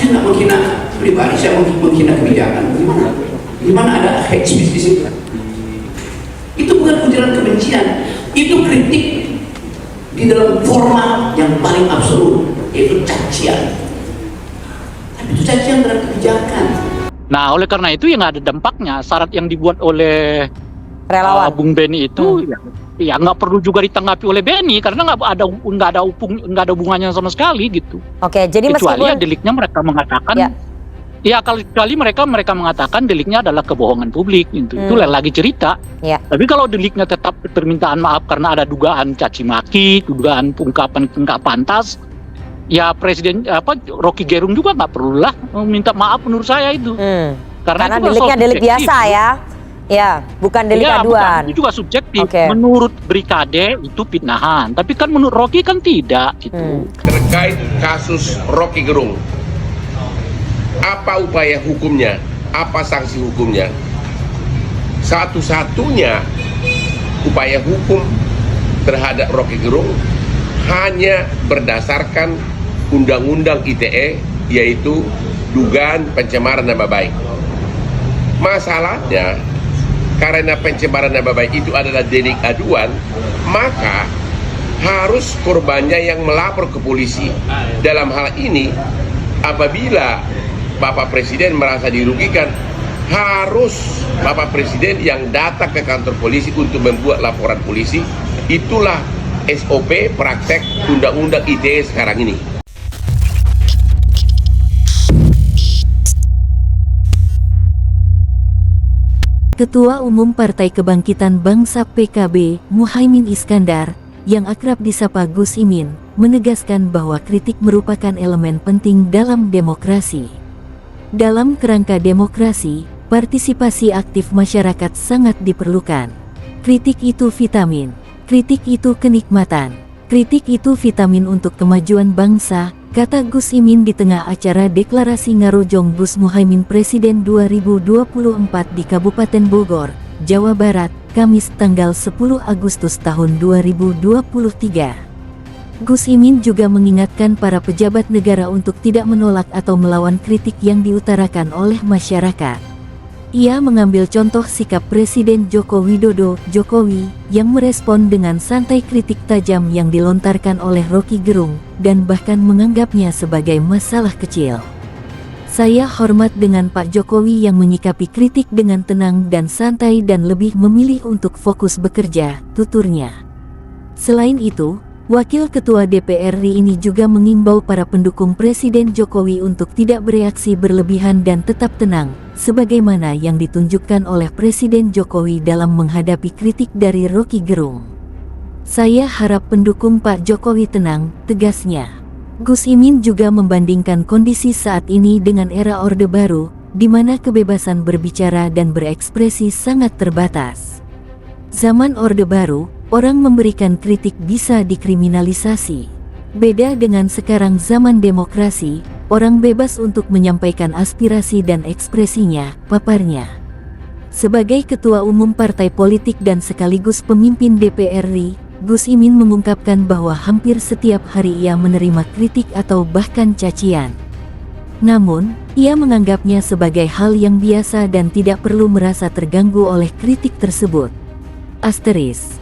saya nggak menghina pribadi, saya menghina kebijakan. Gimana? Gimana ada hate speech di situ? Itu bukan ujaran kebencian, itu kritik di dalam format yang paling absolut, yaitu cacian. Tapi itu cacian terhadap kebijakan. Nah, oleh karena itu yang ada dampaknya, syarat yang dibuat oleh relawan Bung Beni itu ya nggak perlu juga ditanggapi oleh Beni karena nggak ada hubungannya sama sekali gitu. Oke, jadi kecuali meskipun ya deliknya mereka mengatakan ya kecuali mereka mengatakan deliknya adalah kebohongan publik gitu. Itu lagi cerita. Ya. Tapi kalau deliknya tetap permintaan maaf karena ada dugaan caci maki, dugaan ungkapan nggak pantas, ya Presiden Rocky Gerung juga nggak perlulah minta maaf menurut saya itu. Karena itu deliknya delik biasa ya. Ya, bukan delik aduan. Itu juga subjektif. Oke. Menurut Brikade itu fitnahan, tapi kan menurut Rocky kan tidak gitu. Terkait kasus Rocky Gerung, apa upaya hukumnya? Apa sanksi hukumnya? Satu-satunya upaya hukum terhadap Rocky Gerung hanya berdasarkan Undang-Undang ITE, yaitu dugaan pencemaran nama baik. Masalahnya, karena pencemaran nama baik itu adalah delik aduan, maka harus korbannya yang melapor ke polisi. Dalam hal ini, apabila Bapak Presiden merasa dirugikan, harus Bapak Presiden yang datang ke kantor polisi untuk membuat laporan polisi. Itulah SOP praktek Undang-Undang ITE sekarang ini. Ketua Umum Partai Kebangkitan Bangsa PKB, Muhaimin Iskandar, yang akrab disapa Gus Imin, menegaskan bahwa kritik merupakan elemen penting dalam demokrasi. Dalam kerangka demokrasi, partisipasi aktif masyarakat sangat diperlukan. Kritik itu vitamin, kritik itu kenikmatan, kritik itu vitamin untuk kemajuan bangsa, kata Gus Imin di tengah acara deklarasi Ngarojong Gus Muhaimin Presiden 2024 di Kabupaten Bogor, Jawa Barat, Kamis tanggal 10 Agustus tahun 2023. Gus Imin juga mengingatkan para pejabat negara untuk tidak menolak atau melawan kritik yang diutarakan oleh masyarakat. Ia mengambil contoh sikap Presiden Joko Widodo, Jokowi, yang merespon dengan santai kritik tajam yang dilontarkan oleh Rocky Gerung, dan bahkan menganggapnya sebagai masalah kecil. Saya hormat dengan Pak Jokowi yang menyikapi kritik dengan tenang dan santai dan lebih memilih untuk fokus bekerja, tuturnya. Selain itu, Wakil Ketua DPR RI ini juga mengimbau para pendukung Presiden Jokowi untuk tidak bereaksi berlebihan dan tetap tenang, sebagaimana yang ditunjukkan oleh Presiden Jokowi dalam menghadapi kritik dari Rocky Gerung. Saya harap pendukung Pak Jokowi tenang, tegasnya. Gus Imin juga membandingkan kondisi saat ini dengan era Orde Baru, di mana kebebasan berbicara dan berekspresi sangat terbatas. Zaman Orde Baru, orang memberikan kritik bisa dikriminalisasi. Beda dengan sekarang zaman demokrasi, orang bebas untuk menyampaikan aspirasi dan ekspresinya, paparnya. Sebagai Ketua Umum Partai Politik dan sekaligus pemimpin DPR RI, Gus Imin mengungkapkan bahwa hampir setiap hari ia menerima kritik atau bahkan cacian. Namun, ia menganggapnya sebagai hal yang biasa dan tidak perlu merasa terganggu oleh kritik tersebut. Asteris.